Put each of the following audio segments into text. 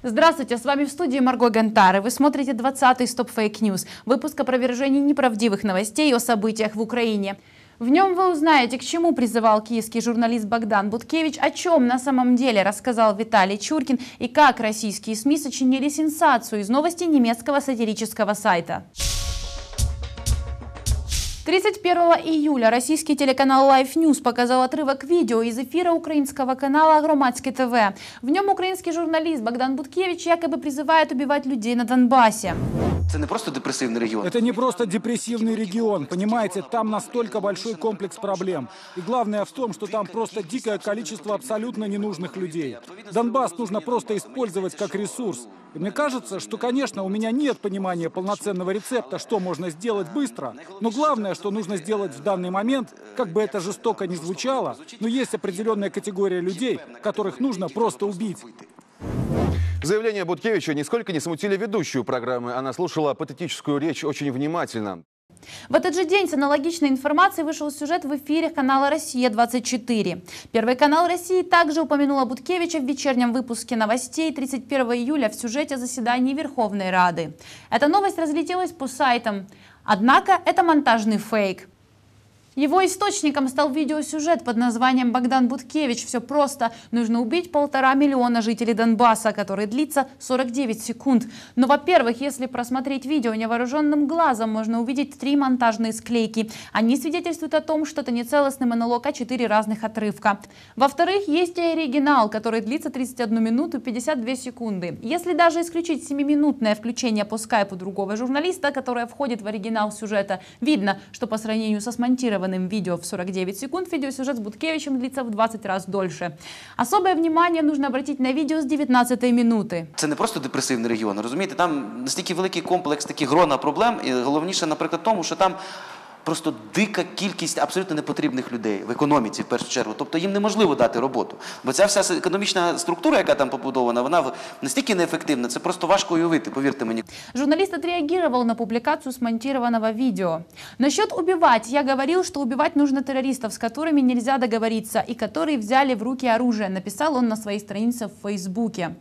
Здравствуйте, с вами в студии Марго Гантар, и вы смотрите 20-й Stop Fake News, выпуск о опровержении неправдивых новостей о событиях в Украине. В нем вы узнаете, к чему призывал киевский журналист Богдан Буткевич, о чем на самом деле рассказал Виталий Чуркин и как российские СМИ сочинили сенсацию из новостей немецкого сатирического сайта. 31 июля российский телеканал Life News показал отрывок видео из эфира украинского канала «Громадське ТВ». В нем украинский журналист Богдан Буткевич якобы призывает убивать людей на Донбассе. Это не просто депрессивный регион. Это не просто депрессивный регион, понимаете, там настолько большой комплекс проблем. И главное в том, что там просто дикое количество абсолютно ненужных людей. Донбасс нужно просто использовать как ресурс. И мне кажется, что, конечно, у меня нет понимания полноценного рецепта, что можно сделать быстро, но главное, что нужно сделать в данный момент, как бы это жестоко ни звучало, но есть определенная категория людей, которых нужно просто убить. Заявления Буткевича нисколько не смутили ведущую программы. Она слушала патетическую речь очень внимательно. В этот же день с аналогичной информацией вышел сюжет в эфире канала «Россия-24». Первый канал России также упомянул Буткевича в вечернем выпуске новостей 31 июля в сюжете заседания Верховной Рады. Эта новость разлетелась по сайтам, однако это монтажный фейк. Его источником стал видеосюжет под названием «Богдан Буткевич. Все просто. Нужно убить 1,5 миллиона жителей Донбасса», который длится 49 секунд. Но, во-первых, если просмотреть видео невооруженным глазом, можно увидеть 3 монтажные склейки. Они свидетельствуют о том, что это не целостный монолог, а 4 разных отрывка. Во-вторых, есть и оригинал, который длится 31 минуту 52 секунды. Если даже исключить 7-минутное включение по скайпу другого журналиста, которое входит в оригинал сюжета, видно, что по сравнению со смонтированным видео в 49 секунд, видеосюжет с Буткевичем длится в 20 раз дольше. Особое внимание нужно обратить на видео с 19-ї минути. Це не просто депресивний регіон, розумієте? Там настільки великий комплекс таких грона проблем, і головніше, наприклад, тому, що там просто дика кількість абсолютно непотрібних людей в економіці, в першу чергу. Тобто їм неможливо дати роботу. Бо ця вся економічна структура, яка там побудована, вона настільки неефективна, це просто важко уявити, повірте мені. Журналист отреагировал на публикацию смонтированного видео. Насчет убивать. Я говорил, что убивать нужно террористов, с которыми нельзя договориться и которые взяли в руки оружие, написал он на своей странице в Фейсбуке.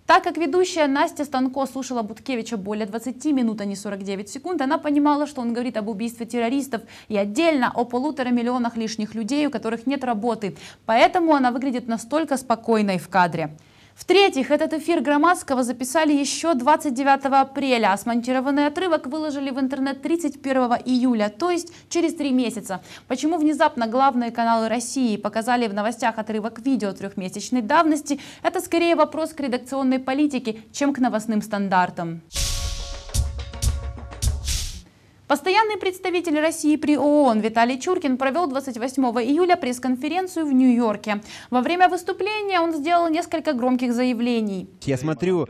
Так как ведущая Настя Станко слушала Буткевича более 20 минут, а не 49 секунд, она понимала, что он говорит об убийстве террористов и отдельно о 1,5 миллиона лишних людей, у которых нет работы. Поэтому она выглядит настолько спокойной в кадре. В-третьих, этот эфир Громадского записали еще 29 апреля, а смонтированный отрывок выложили в интернет 31 июля, то есть через 3 месяца. Почему внезапно главные каналы России показали в новостях отрывок видео 3-месячной давности, это скорее вопрос к редакционной политике, чем к новостным стандартам. Постоянный представитель России при ООН Виталий Чуркин провел 28 июля пресс-конференцию в Нью-Йорке. Во время выступления он сделал несколько громких заявлений. Я смотрю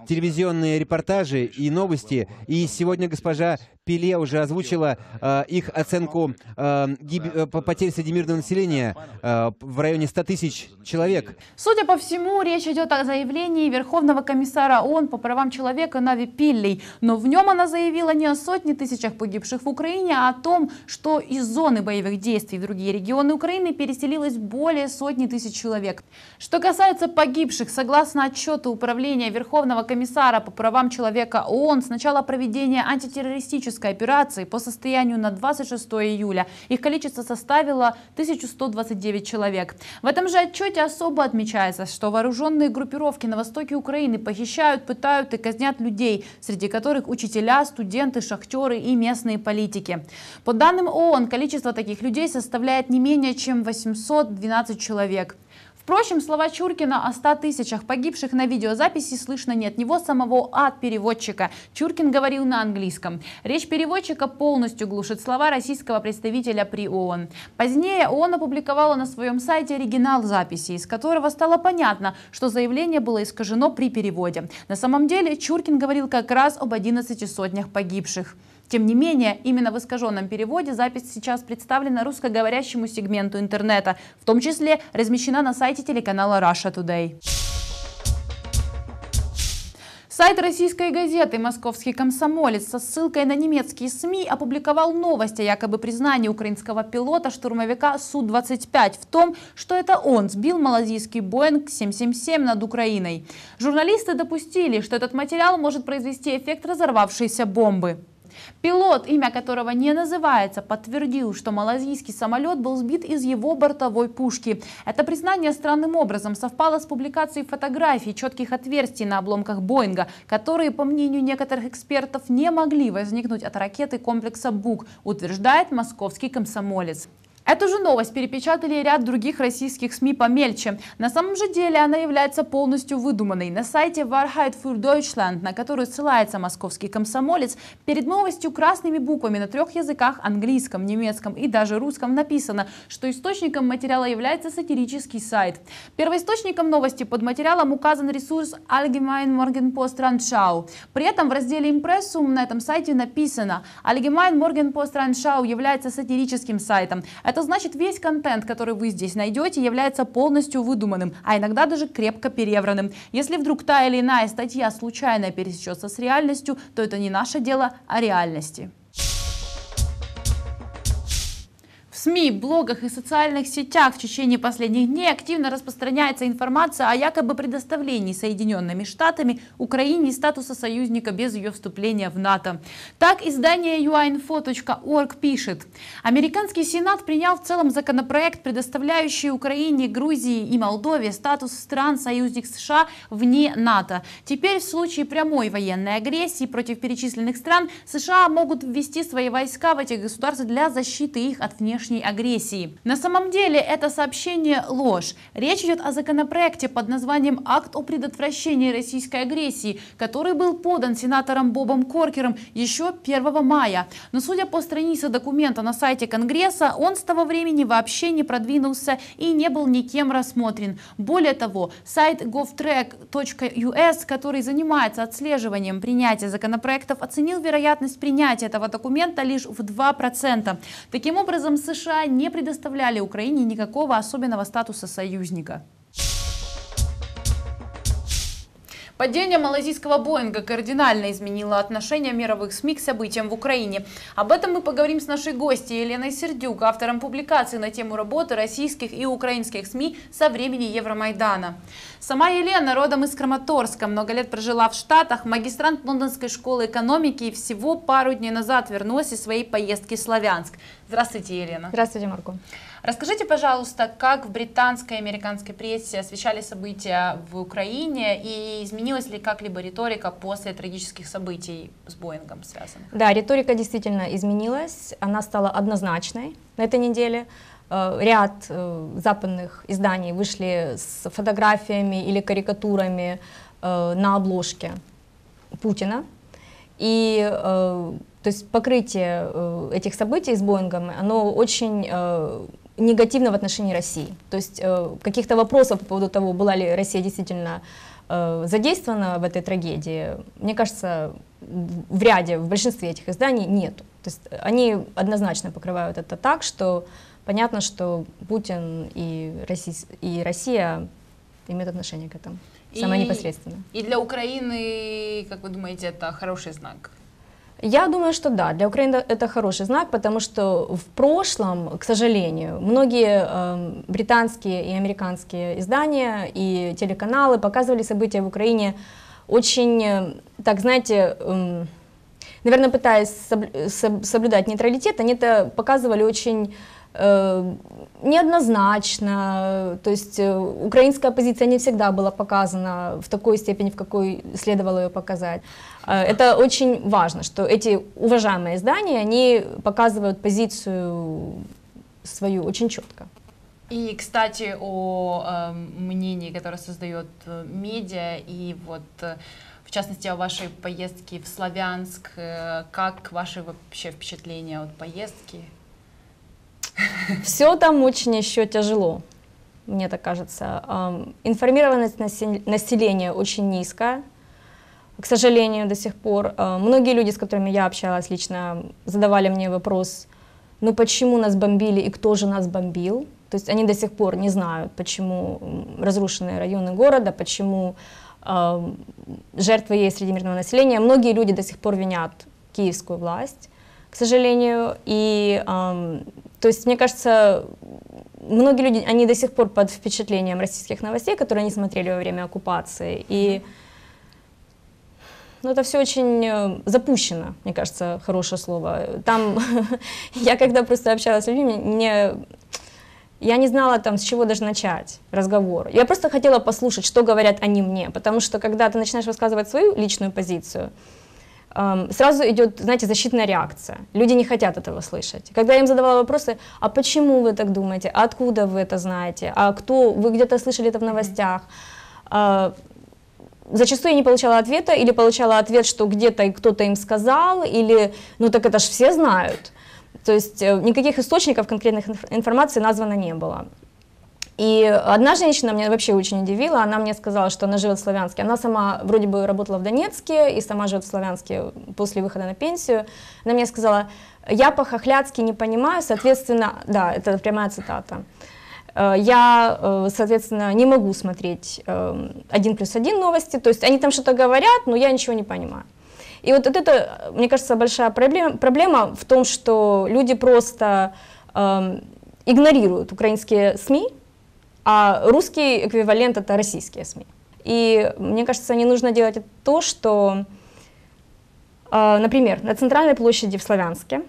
телевизионные репортажи и новости, и сегодня госпожа Пеле уже озвучила их оценку потерь среди мирного населения в районе 100 тысяч человек. Судя по всему, речь идет о заявлении Верховного комиссара ООН по правам человека Нави Пиллей. Но в нем она заявила не о сотне тысячах погибших в Украине, а о том, что из зоны боевых действий в другие регионы Украины переселилось более 100 тысяч человек. Что касается погибших, согласно отчету Управления Верховного комиссара по правам человека ООН, с начала проведения антитеррористической операции по состоянию на 26 июля их количество составило 1129 человек. В этом же отчете особо отмечается, что вооруженные группировки на востоке Украины похищают, пытают и казнят людей, среди которых учителя, студенты, шахтеры и местные политики. По данным ООН, количество таких людей составляет не менее чем 812 человек. Впрочем, слова Чуркина о 100 тысячах погибших на видеозаписи слышно не от него самого, а от переводчика. Чуркин говорил на английском. Речь переводчика полностью глушит слова российского представителя при ООН. Позднее ООН опубликовала на своем сайте оригинал записи, из которого стало понятно, что заявление было искажено при переводе. На самом деле Чуркин говорил как раз об 11 сотнях погибших. Тем не менее, именно в искаженном переводе запись сейчас представлена русскоговорящему сегменту интернета, в том числе размещена на сайте телеканала Russia Today. Сайт российской газеты «Московский комсомолец» со ссылкой на немецкие СМИ опубликовал новость о якобы признании украинского пилота-штурмовика Су-25 в том, что это он сбил малазийский Боинг 777 над Украиной. Журналисты допустили, что этот материал может произвести эффект разорвавшейся бомбы. Пилот, имя которого не называется, подтвердил, что малазийский самолет был сбит из его бортовой пушки. Это признание странным образом совпало с публикацией фотографий четких отверстий на обломках Боинга, которые, по мнению некоторых экспертов, не могли возникнуть от ракеты комплекса «Бук», утверждает «Московский комсомолец». Эту же новость перепечатали ряд других российских СМИ помельче. На самом же деле она является полностью выдуманной. На сайте Wahrheit für Deutschland, на который ссылается «Московский комсомолец», перед новостью красными буквами на 3 языках – английском, немецком и даже русском – написано, что источником материала является сатирический сайт. Первоисточником новости под материалом указан ресурс Allgemeine Morgenpost Rundschau. При этом в разделе «Импрессум» на этом сайте написано: Allgemeine Morgenpost Rundschau является сатирическим сайтом. Это значит, весь контент, который вы здесь найдете, является полностью выдуманным, а иногда даже крепко перевранным. Если вдруг та или иная статья случайно пересечется с реальностью, то это не наше дело, а реальности. В СМИ, блогах и социальных сетях в течение последних дней активно распространяется информация о якобы предоставлении Соединенными Штатами Украине статуса союзника без ее вступления в НАТО. Так издание uainfo.org пишет: американский Сенат принял в целом законопроект, предоставляющий Украине, Грузии и Молдове статус стран-союзник США вне НАТО. Теперь в случае прямой военной агрессии против перечисленных стран США могут ввести свои войска в эти государства для защиты их от внешней агрессии. На самом деле это сообщение ложь. Речь идет о законопроекте под названием «Акт о предотвращении российской агрессии», который был подан сенатором Бобом Коркером еще 1 мая. Но судя по странице документа на сайте Конгресса, он с того времени вообще не продвинулся и не был никем рассмотрен. Более того, сайт govtrack.us, который занимается отслеживанием принятия законопроектов, оценил вероятность принятия этого документа лишь в 2%. Таким образом, США не предоставляли Украине никакого особенного статуса союзника. Падение малазийского Боинга кардинально изменило отношение мировых СМИ к событиям в Украине. Об этом мы поговорим с нашей гостьей Еленой Сердюк, автором публикации на тему работы российских и украинских СМИ со времени Евромайдана. Сама Елена родом из Краматорска, много лет прожила в Штатах, магистрант Лондонской школы экономики и всего пару дней назад вернулась из своей поездки в Славянск. Здравствуйте, Елена. Здравствуйте, Марго. Расскажите, пожалуйста, как в британской и американской прессе освещали события в Украине и изменилась ли как-либо риторика после трагических событий с Боингом связанных? Да, риторика действительно изменилась, она стала однозначной на этой неделе. Ряд западных изданий вышли с фотографиями или карикатурами на обложке Путина. И то есть покрытие этих событий с Боингом, оно очень негативно в отношении России. То есть каких-то вопросов по поводу того, была ли Россия действительно задействована в этой трагедии, мне кажется, в большинстве этих изданий нету. То есть они однозначно покрывают это так, что понятно, что Путин и Россия имеют отношение к этому, самое непосредственно. И для Украины, как вы думаете, это хороший знак? Я думаю, что да, для Украины это хороший знак, потому что в прошлом, к сожалению, многие британские и американские издания и телеканалы показывали события в Украине очень, так знаете, наверное, пытаясь соблюдать нейтралитет, они это показывали очень неоднозначно, то есть украинская позиция не всегда была показана в такой степени, в какой следовало ее показать. Это очень важно, что эти уважаемые издания, они показывают позицию свою очень четко. И, кстати, о мнении, которое создает медиа, и вот в частности о вашей поездке в Славянск, как ваши вообще впечатления от поездки? Все там очень еще тяжело, мне так кажется. Информированность населения очень низкая, к сожалению, до сих пор. Многие люди, с которыми я общалась лично, задавали мне вопрос, ну почему нас бомбили и кто же нас бомбил? То есть они до сих пор не знают, почему разрушены районы города, почему жертвы есть среди мирного населения. Многие люди до сих пор винят киевскую власть, к сожалению. И, то есть, мне кажется, многие люди, они до сих пор под впечатлением российских новостей, которые они смотрели во время оккупации. И это все очень запущено, мне кажется, хорошее слово. Там, я когда просто общалась с людьми, я не знала, там, с чего даже начать разговор. Я просто хотела послушать, что говорят они мне, потому что, когда ты начинаешь высказывать свою личную позицию, сразу идет, знаете, защитная реакция. Люди не хотят этого слышать. Когда я им задавала вопросы, а почему вы так думаете, а откуда вы это знаете, а кто, вы где-то слышали это в новостях, зачастую я не получала ответа, или получала ответ, что где-то кто-то им сказал, или, ну так это ж все знают. То есть никаких источников конкретных информации названо не было. И одна женщина меня вообще очень удивила, она мне сказала, что она живет в Славянске. Она сама вроде бы работала в Донецке и сама живет в Славянске после выхода на пенсию. Она мне сказала, я по-хохлядски не понимаю, соответственно, да, это прямая цитата. Я, соответственно, не могу смотреть 1+1 новости, то есть они там что-то говорят, но я ничего не понимаю. И вот это, мне кажется, большая проблема в том, что люди просто игнорируют украинские СМИ, а русский эквивалент — это российские СМИ. И мне кажется, не нужно делать то, что, например, на центральной площади в Славянске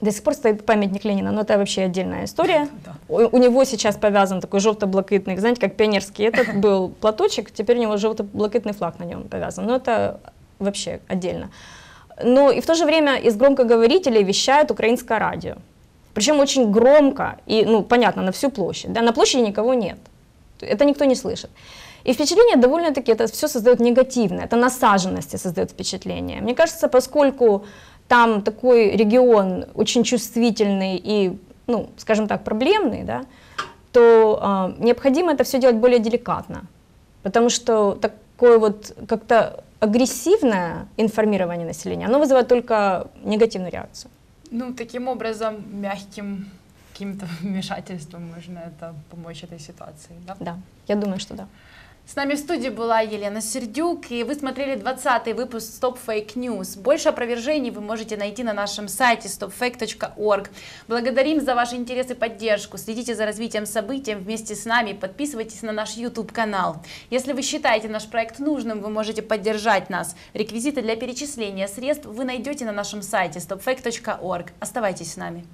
до сих пор стоит памятник Ленина, но это вообще отдельная история. У него сейчас повязан такой желто-блакитный, знаете, как пионерский. Этот был платочек, теперь у него желто-блакитный флаг на нем повязан. Но это вообще отдельно. Но и в то же время из громкоговорителей вещает украинское радио. Причем очень громко и, ну, понятно, на всю площадь. Да, на площади никого нет. Это никто не слышит. И впечатление довольно-таки, это все создает негативное, это насаженности создает впечатление. Мне кажется, поскольку там такой регион очень чувствительный и, ну, скажем так, проблемный, да, то необходимо это все делать более деликатно. Потому что такое вот как-то агрессивное информирование населения, оно вызывает только негативную реакцию. Ну, таким образом, мягким каким-то вмешательством можно это помочь этой ситуации, да? Да, я думаю, что да. С нами в студии была Елена Сердюк, и вы смотрели 20-й выпуск Stop Fake News. Больше опровержений вы можете найти на нашем сайте stopfake.org. Благодарим за ваш интерес и поддержку. Следите за развитием событий вместе с нами, подписывайтесь на наш YouTube-канал. Если вы считаете наш проект нужным, вы можете поддержать нас. Реквизиты для перечисления средств вы найдете на нашем сайте stopfake.org. Оставайтесь с нами.